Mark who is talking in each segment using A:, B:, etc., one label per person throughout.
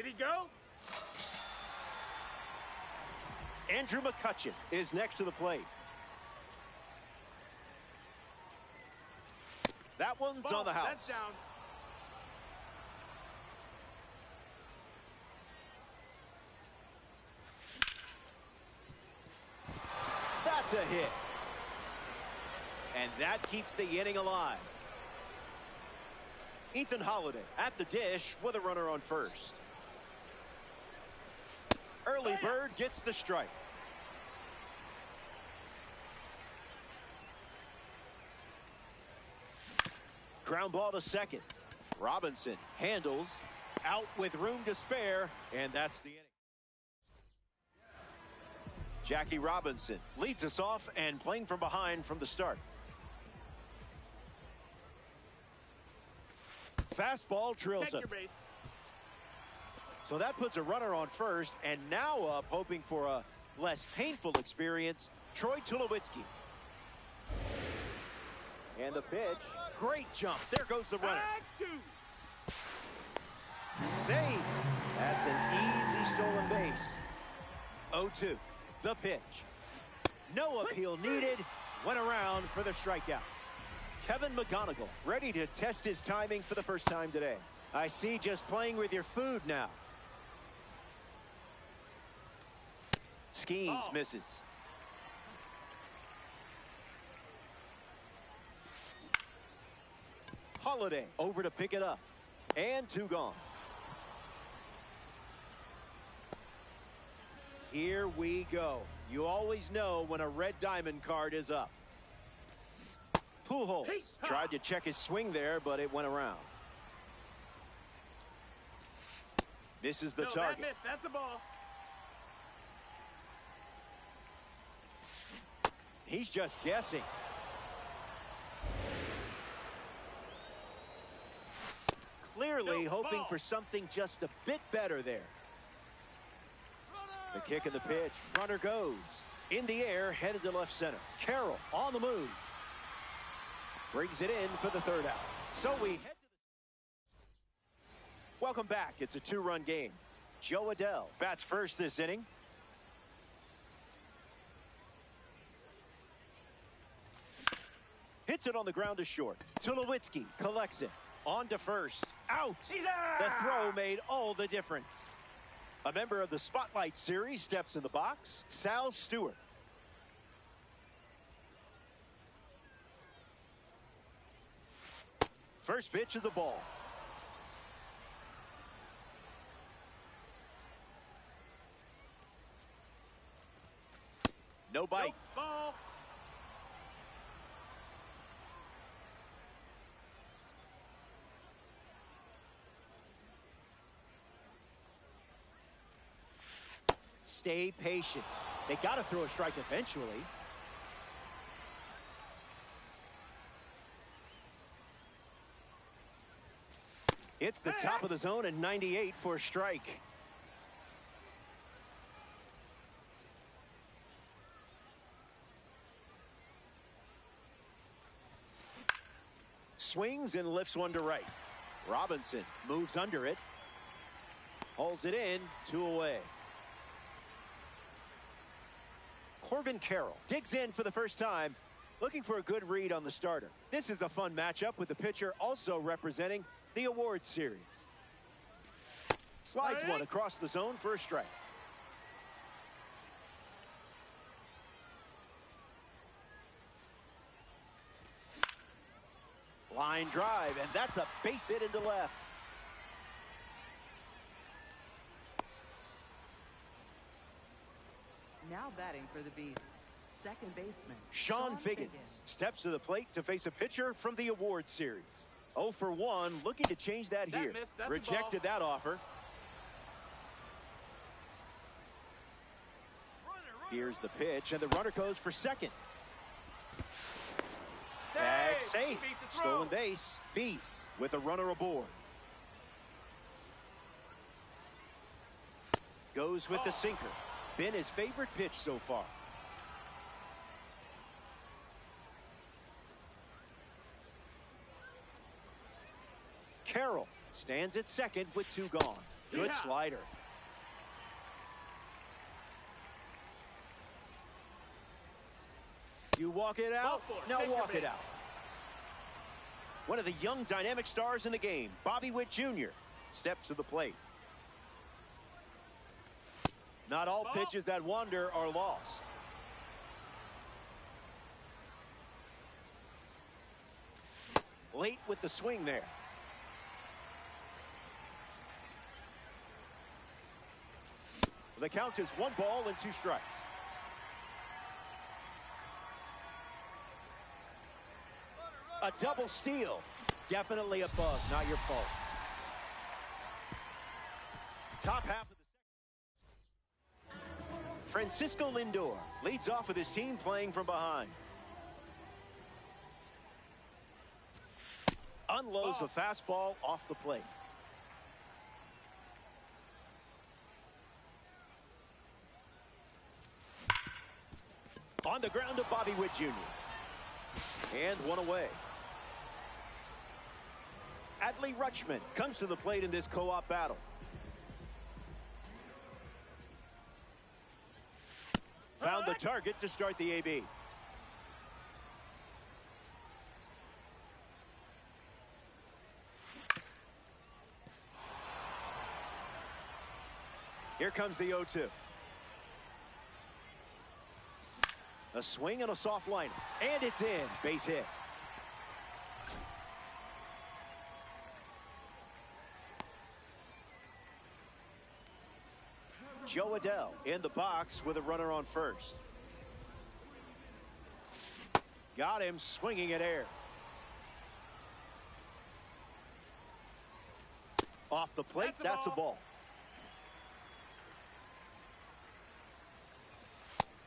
A: Did he go?
B: Andrew McCutcheon is next to the plate. That one's on the house.
A: That's down.
B: That's a hit. And that keeps the inning alive. Ethan Holliday at the dish with a runner on first. Early bird gets the strike. Ground ball to second. Robinson handles, out with room to spare, and that's the inning. Jackie Robinson leads us off and playing from behind from the start. Fastball drills him. So that puts a runner on first, and now up hoping for a less painful experience, Troy Tulowitzki. And the pitch, great jump. There goes the runner. Safe. That's an easy stolen base. 0-2. The pitch. No appeal needed. Went around for the strikeout. Kevin McGonigal ready to test his timing for the first time today. I see just playing with your food now. Schemes misses. Holliday over to pick it up. And 2 gone. Here we go. You always know when a red diamond card is up. Pujols tried to check his swing there, but it went around. Misses the target.
A: That missed. That's a ball.
B: He's just guessing. Clearly hoping for something just a bit better there. The kick and the pitch. Runner goes. In the air, headed to left center. Carroll on the move. Brings it in for the 3rd out. So we head to the... Welcome back. It's a 2-run game. Joe Adell bats first this inning. Hits it on the ground to short. Tulowitzki collects it. On to first. Out. The throw made all the difference. A member of the Spotlight Series steps in the box. Sal Stewart. First pitch of the ball. No bite.
A: Ball.
B: Stay patient. They got to throw a strike eventually. It's the top of the zone and 98 for a strike. Swings and lifts one to right. Robinson moves under it. Hauls it in. 2 away. Corbin Carroll digs in for the first time, looking for a good read on the starter. This is a fun matchup with the pitcher also representing the award series. Slides one across the zone for a strike. Line drive, and that's a base hit into left.
C: Now batting for the Beasts, second baseman
B: Sean Figgins steps to the plate to face a pitcher from the award series. 0 for 1, looking to change that here. Rejected that offer. Here's the pitch, and the runner goes for second. Tag safe. Stolen base. Beast with a runner aboard. Goes with the sinker. Been his favorite pitch so far. Carroll stands at second with 2 gone. Good slider. You walk it out. Now walk it out. One of the young dynamic stars in the game, Bobby Witt Jr., steps to the plate. Not all pitches that wander are lost. Late with the swing there. The count is 1 ball and 2 strikes. A double steal. Definitely a bug, not your fault. Top half of the second. Francisco Lindor leads off with his team playing from behind. Unloads a fastball off the plate. On the ground to Bobby Witt Jr. And 1 away. Adley Rutschman comes to the plate in this co-op battle. Found the target to start the AB. Here comes the 0-2. A swing and a soft liner. And it's in. Base hit. Joe Adell in the box with a runner on first. Got him swinging at air. Off the plate, that's a ball.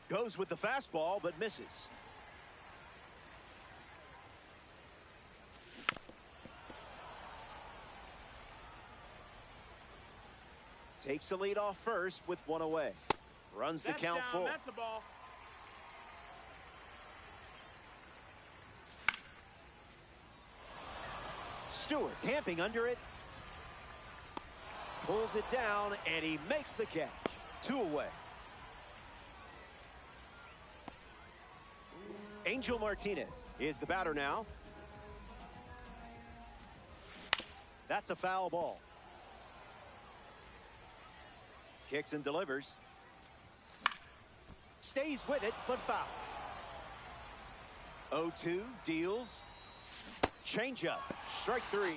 B: Goes with the fastball, but misses. Takes the lead off first with 1 away. Runs the count full.
A: That's a ball.
B: Stewart camping under it. Pulls it down, and he makes the catch. 2 away. Angel Martinez is the batter now. That's a foul ball. Kicks and delivers. Stays with it, but foul. 0-2 deals. Changeup. Strike 3.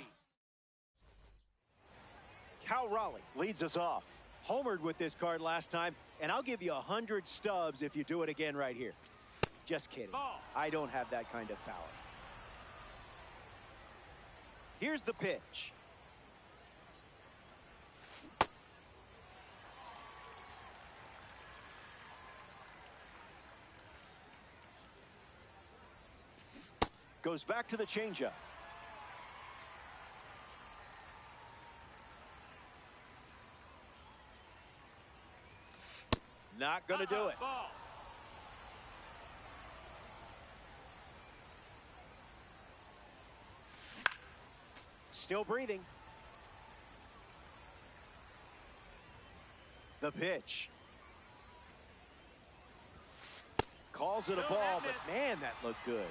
B: Cal Raleigh leads us off. Homered with this card last time, and I'll give you 100 stubs if you do it again right here. Just kidding. I don't have that kind of power. Here's the pitch. Goes back to the changeup. Not going to do it.
A: Ball.
B: Still breathing. The pitch. Calls it a ball, but man, that looked good.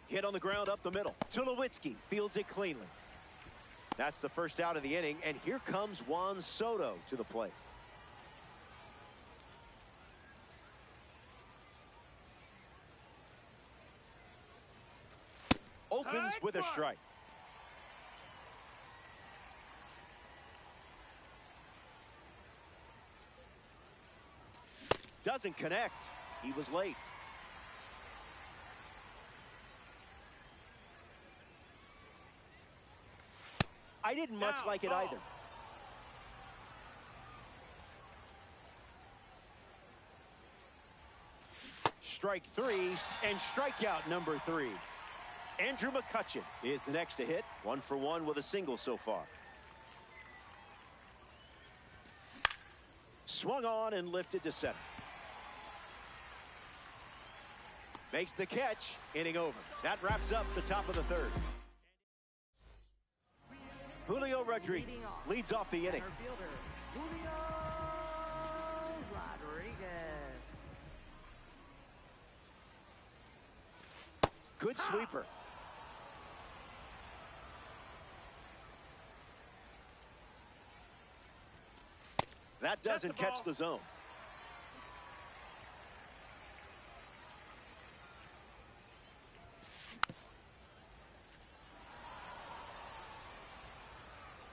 B: Hit on the ground up the middle. Tulowitzki fields it cleanly. That's the first out of the inning, and here comes Juan Soto to the plate. Opens with a strike. Doesn't connect. He was late. I didn't much like it either. Strike 3 and strikeout number 3. Andrew McCutchen is the next to hit. 1 for 1 with a single so far. Swung on and lifted to center. Makes the catch, inning over. That wraps up the top of the third. Julio Rodriguez leads off the inning.
C: Center fielder, Julio Rodriguez.
B: Good sweeper. That doesn't catch the zone.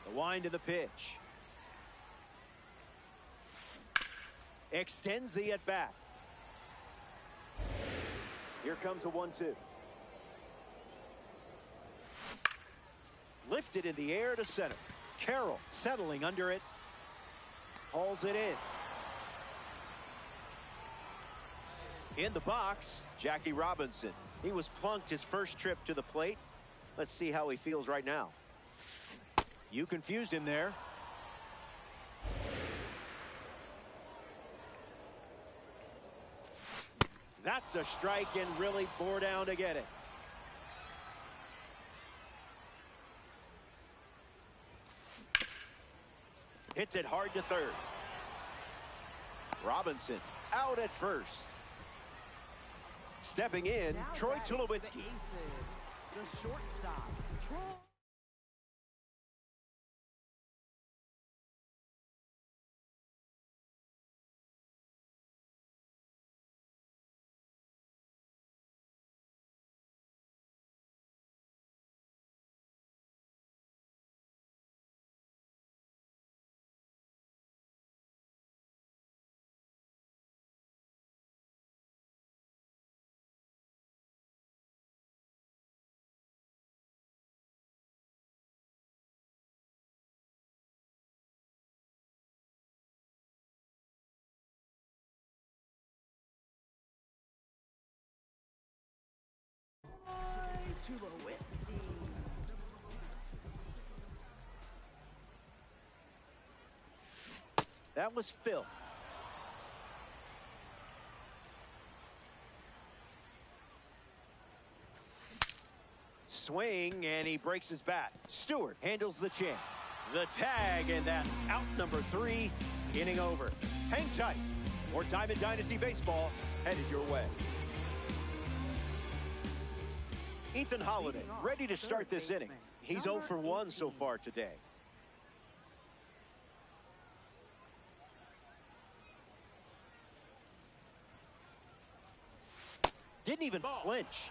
B: The wind of the pitch. Extends the at-bat. Here comes a 1-2. Lifted in the air to center. Carroll settling under it. Hauls it in the box, Jackie Robinson. He was plunked his first trip to the plate. Let's see how he feels right now. You confused him there. That's a strike and really bore down to get it. Hits it hard to third. Robinson out at first. Stepping in,
C: Now
B: Troy
C: batting for the
B: Tulowitzki.
C: Aces, the shortstop, Troy. Tulowitzki.
B: That was Phil. Swing, and he breaks his bat. Stewart handles the chance. The tag, and that's out number 3. Inning over. Hang tight. More Diamond Dynasty Baseball headed your way. Ethan Holliday ready to start this inning. He's 0 for 1 so far today. Didn't even flinch.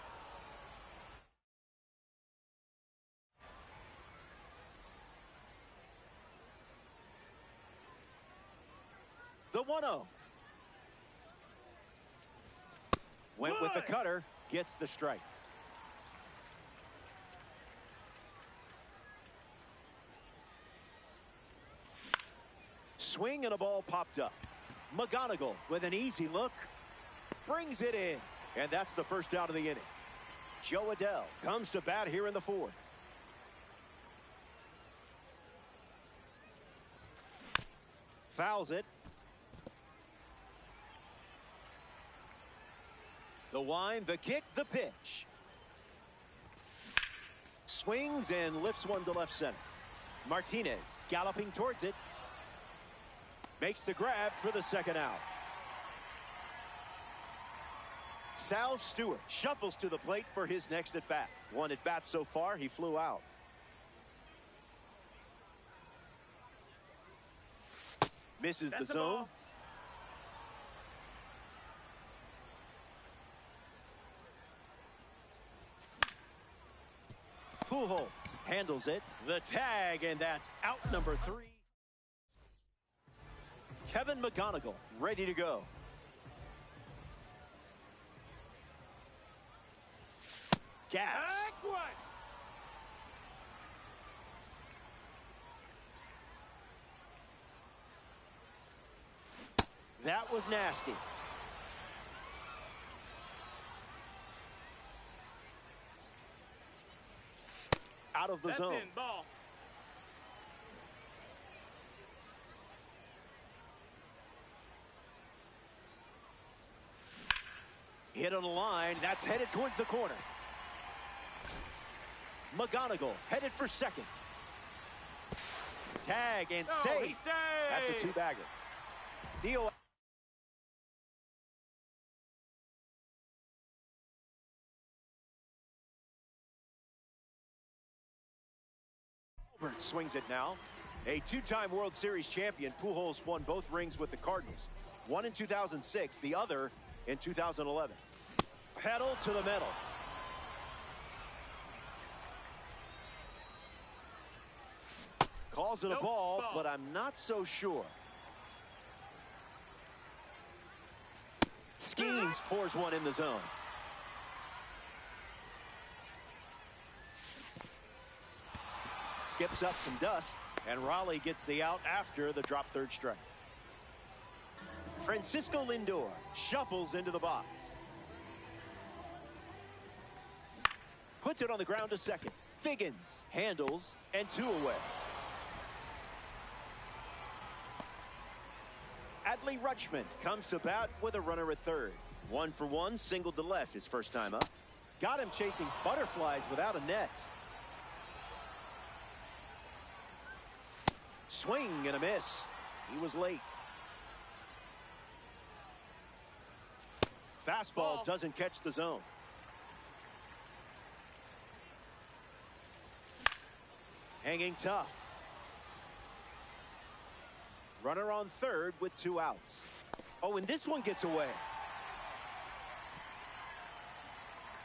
B: The 1-0. Went with the cutter, gets the strike. Swing and a ball popped up. McGonigal with an easy look. Brings it in. And that's the first out of the inning. Joe Adell comes to bat here in the 4th. Fouls it. The wind, the kick, the pitch. Swings and lifts one to left center. Martinez galloping towards it. Makes the grab for the second out. Sal Stewart shuffles to the plate for his next at bat. One at bat so far, he flew out. Misses the zone. Pujols handles it. The tag, and that's out number 3. Kevin McGonigal ready to go. Gas. That was nasty. Out of the zone.
A: Ball.
B: Hit on the line. That's headed towards the corner. McGonigal headed for second. Tag and save. That's a two-bagger. Theo Albert swings it now. A two-time World Series champion, Pujols won both rings with the Cardinals. One in 2006, the other in 2011. Pedal to the metal. Calls it a ball, but I'm not so sure. Skeens pours one in the zone. Skips up some dust, and Raleigh gets the out after the drop third strike. Francisco Lindor shuffles into the box. Puts it on the ground to second. Figgins handles, and two away. Adley Rutschman comes to bat with a runner at third. 1 for 1, singled to left his first time up. Got him chasing butterflies without a net. Swing and a miss. He was late. Fastball doesn't catch the zone. Hanging tough. Runner on third with 2 outs. Oh, and this one gets away.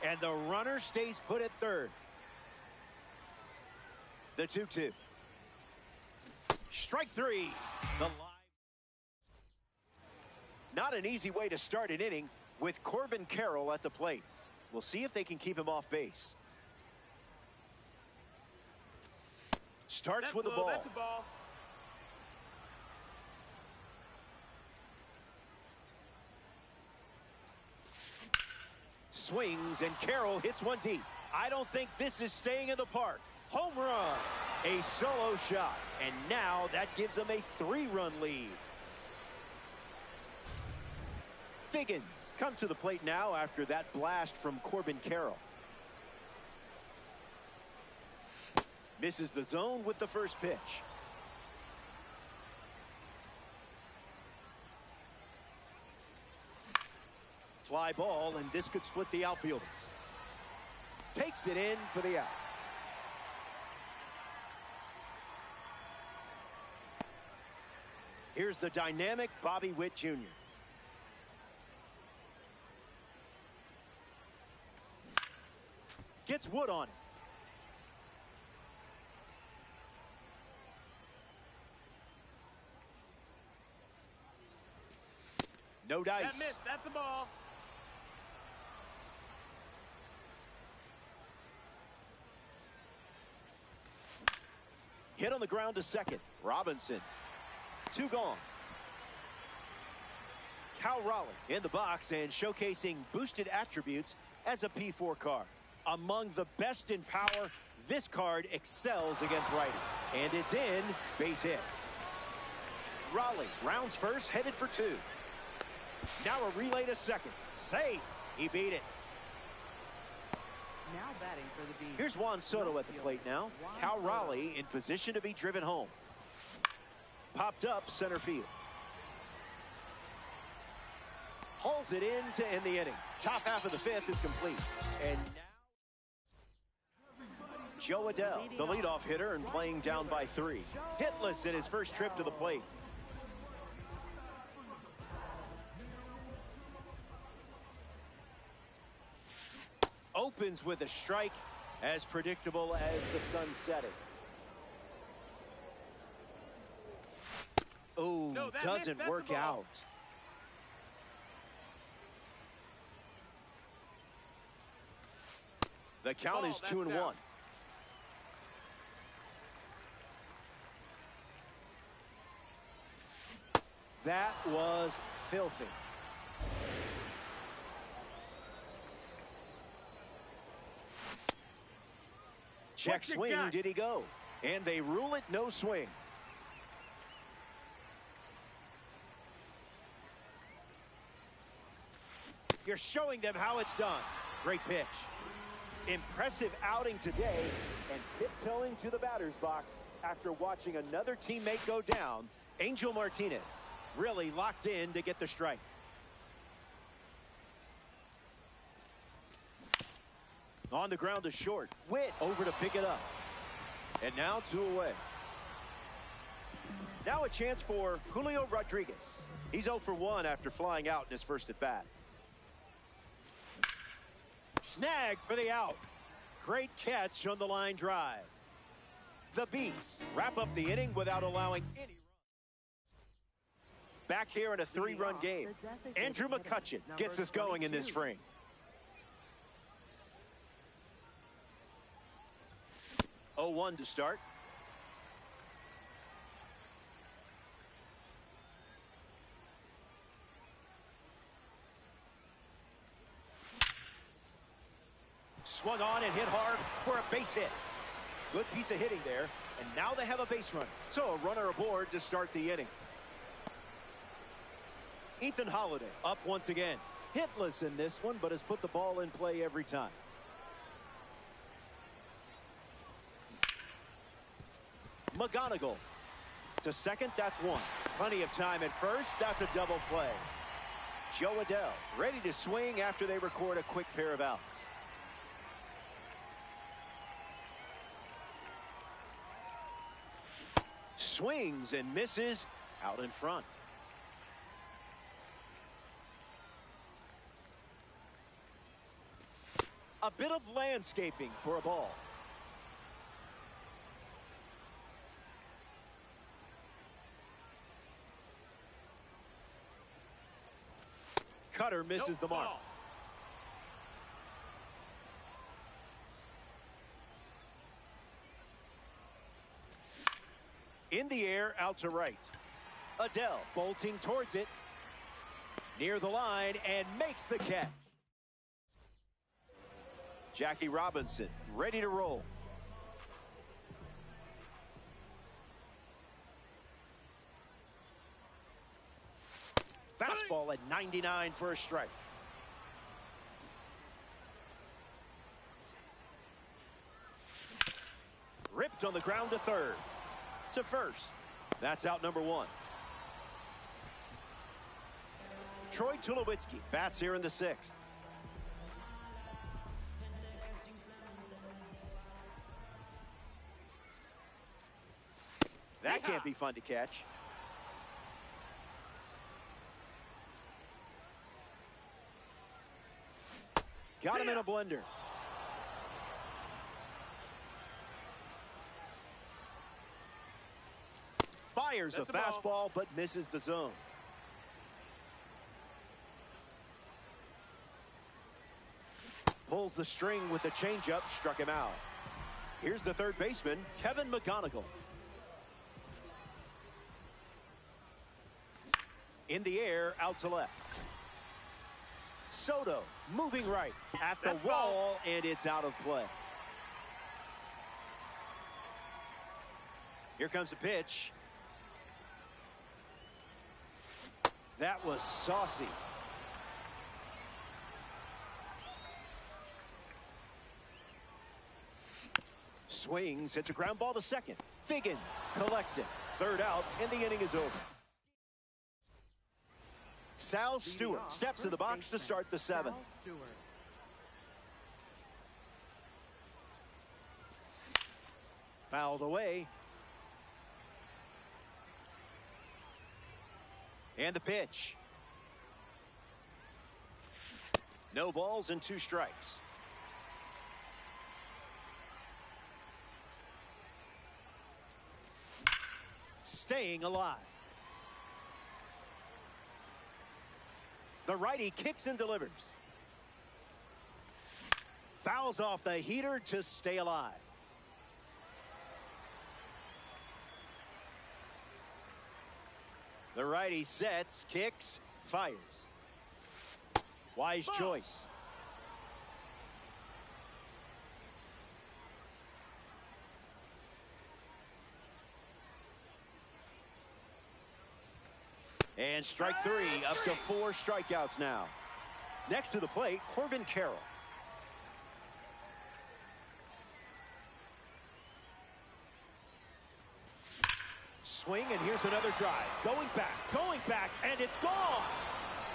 B: And the runner stays put at third. The 2-2. Strike 3. The live. Not an easy way to start an inning with Corbin Carroll at the plate. We'll see if they can keep him off base. Starts with a ball.
A: That's a ball.
B: Swings, and Carroll hits one deep. I don't think this is staying in the park. Home run. A solo shot. And now that gives them a 3-run lead. Figgins comes to the plate now after that blast from Corbin Carroll. Misses the zone with the first pitch. Fly ball, and this could split the outfielders. Takes it in for the out. Here's the dynamic Bobby Witt Jr. Gets Wood on it. No dice.
A: That missed. That's a ball.
B: Hit on the ground to second. Robinson. 2 gone. Cal Raleigh in the box and showcasing boosted attributes as a P4 card. Among the best in power, this card excels against righty. And it's in. Base hit. Raleigh rounds first, headed for 2. Now a relay to second. Safe. He beat it.
C: Now batting for the D.
B: Here's Juan Soto at the plate now. Cal Raleigh in position to be driven home. Popped up center field. Hauls it in to end the inning. Top half of the 5th is complete. And now Joe Adell, the leadoff hitter, and playing down by 3. Hitless in his first trip to the plate. Opens with a strike, as predictable as the sun setting. Oh,
A: No, that
B: doesn't
A: missed.
B: work
A: That's a ball.
B: out. The count
A: Ball,
B: is
A: that's
B: 2-1.
A: down.
B: That was filthy. Check
A: What you
B: swing,
A: got?
B: did he go? And they rule it no swing. You're showing them how it's done. Great pitch. Impressive outing today, and tiptoeing to the batter's box after watching another teammate go down. Angel Martinez really locked in to get the strike. On the ground to short. Witt over to pick it up. And now 2 away. Now a chance for Julio Rodriguez. He's 0 for 1 after flying out in his first at bat. Snag for the out. Great catch on the line drive. The Beasts wrap up the inning without allowing any runs. Back here in a 3-run game. Andrew McCutchen gets us going in this frame. Oh, 0-1 to start. Swung on and hit hard for a base hit. Good piece of hitting there, and now they have a base run. So a runner aboard to start the inning. Ethan Holiday up once again. Hitless in this one, but has put the ball in play every time. McGonigal to second, that's 1. Plenty of time at first, that's a double play. Joe Adell ready to swing after they record a quick pair of outs. Swings and misses out in front. A bit of landscaping for a ball. Cutter misses the mark. In the air, out to right. Adell bolting towards it. Near the line and makes the catch. Jackie Robinson ready to roll. Fastball at 99 for a strike. Ripped on the ground to third. To first. That's out number 1. Troy Tulowitzki bats here in the 6th. That can't be fun to catch. Got him in a blender. Fires a fastball, but misses the zone. Pulls the string with the changeup, struck him out. Here's the third baseman, Kevin McGonigal. In the air, out to left. Soto moving right at the wall, and it's out of play. Here comes a pitch. That was saucy. Swings, hits a ground ball to second. Figgins collects it. Third out, and the inning is over. Sal Stewart steps in the box to start the 7th. Fouled away. And the pitch. No balls and 2 strikes. Staying alive. The righty kicks and delivers. Fouls off the heater to stay alive. The righty sets, kicks, fires. Wise choice. And strike 3, up to 4 strikeouts now. Next to the plate, Corbin Carroll. Swing, and here's another drive. Going back, and it's gone.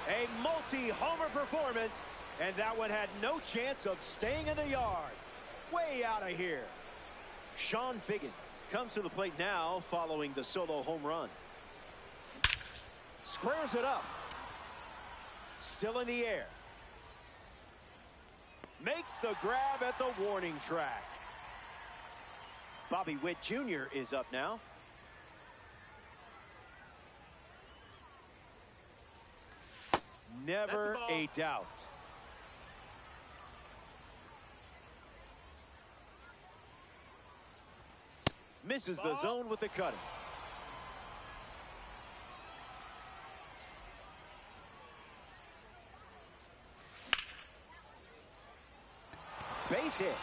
B: A multi-homer performance, and that one had no chance of staying in the yard. Way out of here. Sean Figgins comes to the plate now following the solo home run. Squares it up. Still in the air. Makes the grab at the warning track. Bobby Witt Jr. is up now. Never a doubt. Misses the zone with the cutter. Base hit.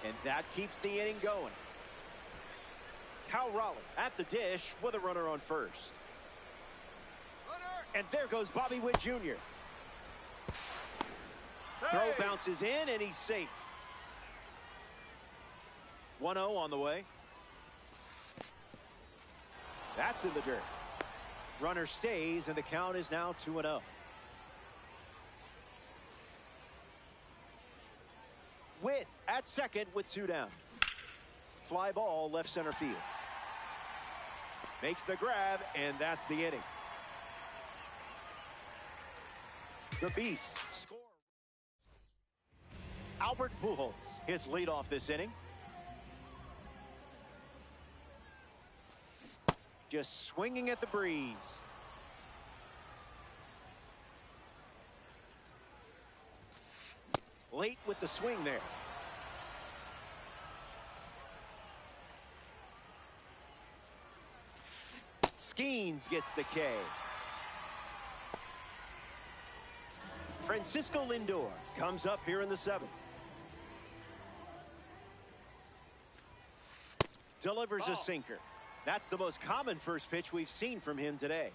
B: And that keeps the inning going. Cal Raleigh at the dish with a runner on first. And there goes Bobby Witt Jr. Throw bounces in, and he's safe. 1-0 on the way. That's in the dirt. Runner stays, and the count is now 2-0. Witt at second with 2 down. Fly ball left center field. Makes the grab, and that's the inning. The Beast score. Albert Pujols, his leadoff this inning. Just swinging at the breeze. Late with the swing there. Skeens gets the K. Francisco Lindor comes up here in the 7th. Delivers a sinker. That's the most common first pitch we've seen from him today.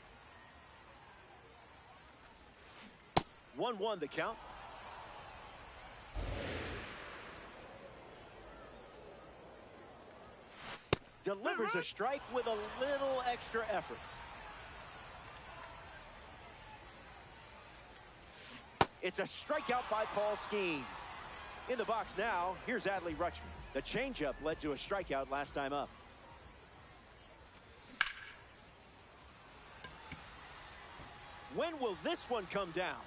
B: 1-1 the count. Delivers a strike with a little extra effort. It's a strikeout by Paul Skeens. In the box now, here's Adley Rutschman. The changeup led to a strikeout last time up. When will this one come down?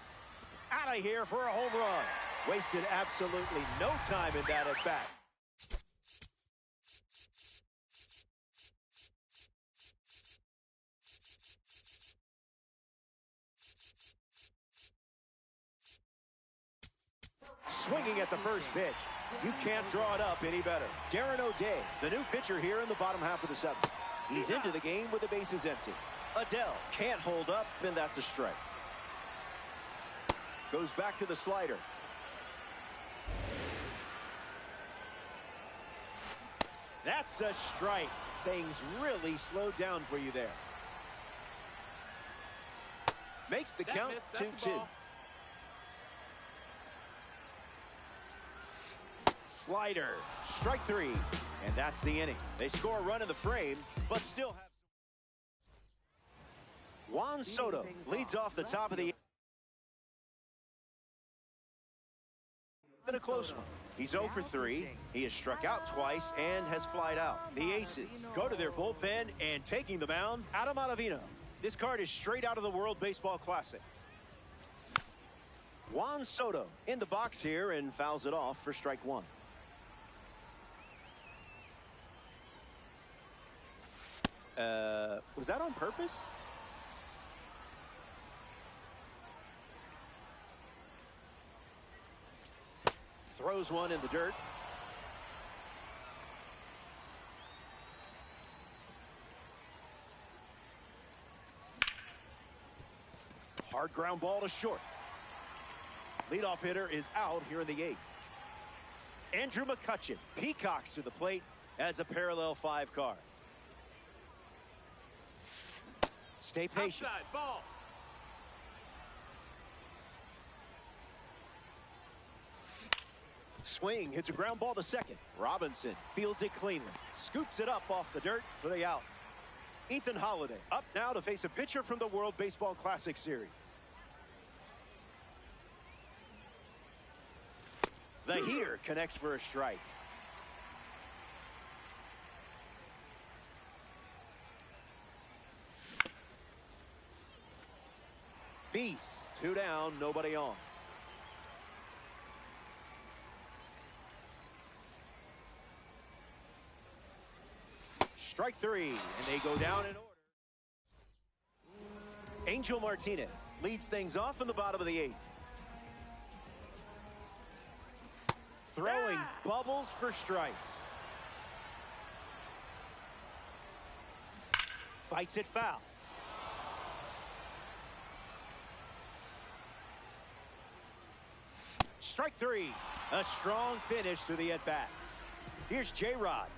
B: Out of here for a home run. Wasted absolutely no time in that at bat. Swinging at the first pitch. You can't draw it up any better. Darren O'Day, the new pitcher here in the bottom half of the 7th. He's into the game with the bases empty. Adele can't hold up, and that's a strike. Goes back to the slider. That's a strike. Things really slowed down for you there. Makes the count 2-2. Slider, strike 3, and that's the inning. They score a run in the frame, but still have. Juan Soto leads off the top of the. In a close one. He's 0 for 3. He has struck out twice and has flied out. The Aces go to their bullpen, and taking the mound, Adam Ottavino. This card is straight out of the World Baseball Classic. Juan Soto in the box here and fouls it off for strike 1. Was that on purpose? Throws one in the dirt. Hard ground ball to short. Leadoff hitter is out here in the 8th. Andrew McCutchen peacocks to the plate as a parallel 5 card. Stay patient.
C: Outside, ball.
B: Swing hits a ground ball to second. Robinson fields it cleanly. Scoops it up off the dirt for the out. Ethan Holiday up now to face a pitcher from the World Baseball Classic Series. The heater connects for a strike. Beast, 2 down, nobody on. Strike 3, and they go down in order. Angel Martinez leads things off in the bottom of the 8th. Throwing bubbles for strikes. Fights it foul. Strike 3. A strong finish to the at-bat. Here's J-Rod.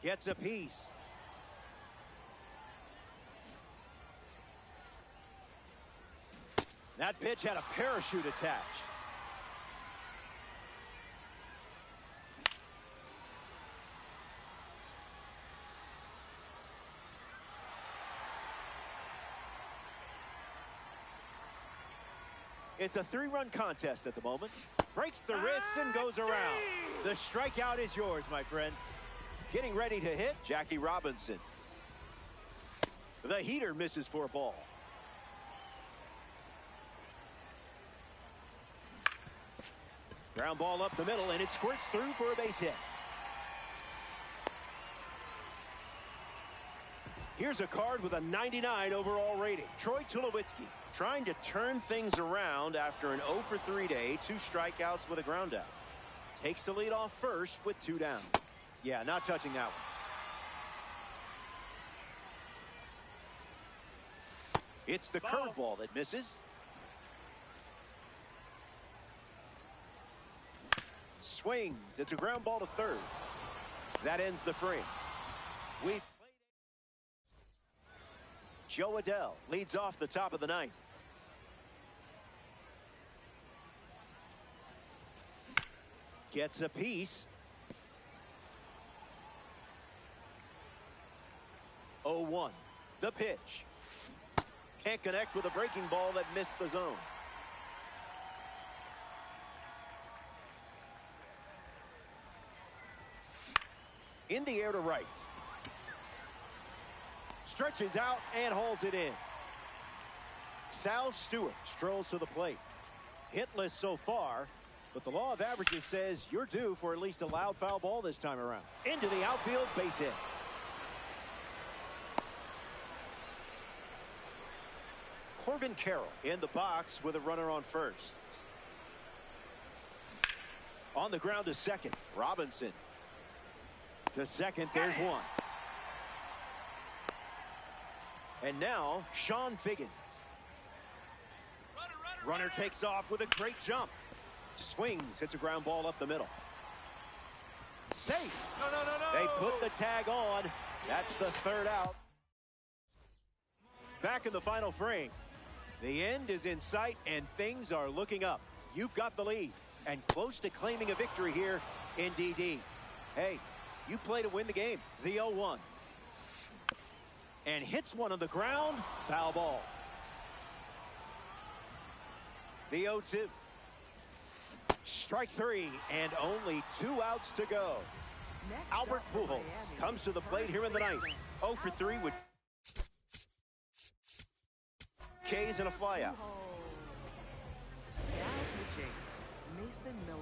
B: Gets a piece. That pitch had a parachute attached. It's a 3-run contest at the moment. Breaks the wrists and goes around. The strikeout is yours, my friend. Getting ready to hit, Jackie Robinson. The heater misses for a ball. Ground ball up the middle, and it squirts through for a base hit. Here's a card with a 99 overall rating. Troy Tulowitzki trying to turn things around after an 0 for 3 day, 2 strikeouts with a ground out. Takes the lead off first with 2 down. Yeah, not touching that one. It's the curveball that misses. Swings. It's a ground ball to third. That ends the frame. We've played. Joe Adell leads off the top of the 9th. Gets a piece. 0-1. The pitch. Can't connect with a breaking ball that missed the zone. In the air to right. Stretches out and hauls it in. Sal Stewart strolls to the plate. Hitless so far, but the law of averages says you're due for at least a loud foul ball this time around. Into the outfield, base hit. Corbin Carroll in the box with a runner on first. On the ground to second. Robinson. To second, there's one. And now, Sean Figgins. Runner takes off with a great jump. Swings, hits a ground ball up the middle. Safe.
C: No.
B: They put the tag on. That's the 3rd out. Back in the final frame. The end is in sight, and things are looking up. You've got the lead, and close to claiming a victory here in DD. Hey, you play to win the game. The 0-1. And hits one on the ground. Foul ball. The 0-2. Strike 3, and only 2 outs to go. Albert Pujols comes to the plate here in the 9th. 0 for 3 with K's and a flyout.
C: Now pitching, Mason Miller.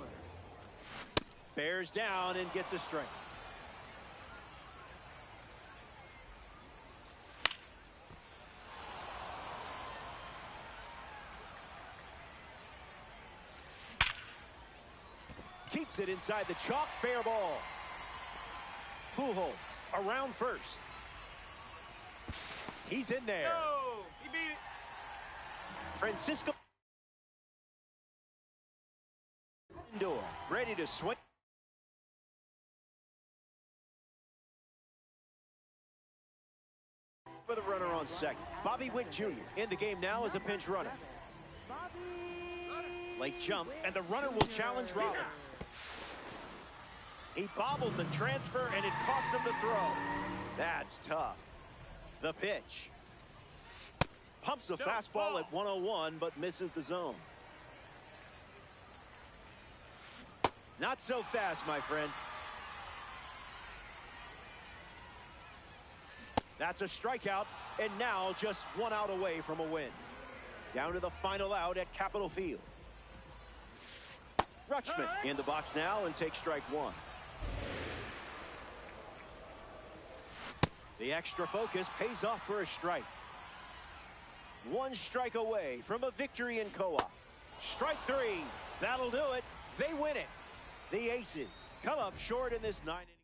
B: Bears down and gets a strike. Keeps it inside the chalk, fair ball. Pujols around first. He's in there.
C: No, he beat it.
B: Francisco Lindor ready to swing. With a runner on second. Bobby Witt Jr. in the game now as a pinch runner.
C: Bobby.
B: Late jump, and the runner will challenge Robin. He bobbled the transfer, and it cost him the throw. That's tough. The pitch. Pumps a fastball at 101, but misses the zone. Not so fast, my friend. That's a strikeout, and now just one out away from a win. Down to the final out at Capitol Field. Rutschman in the box now and takes strike one. The extra focus pays off for a strike. One strike away from a victory in co-op. Strike three. That'll do it. They win it. The Aces come up short in this 9-inning.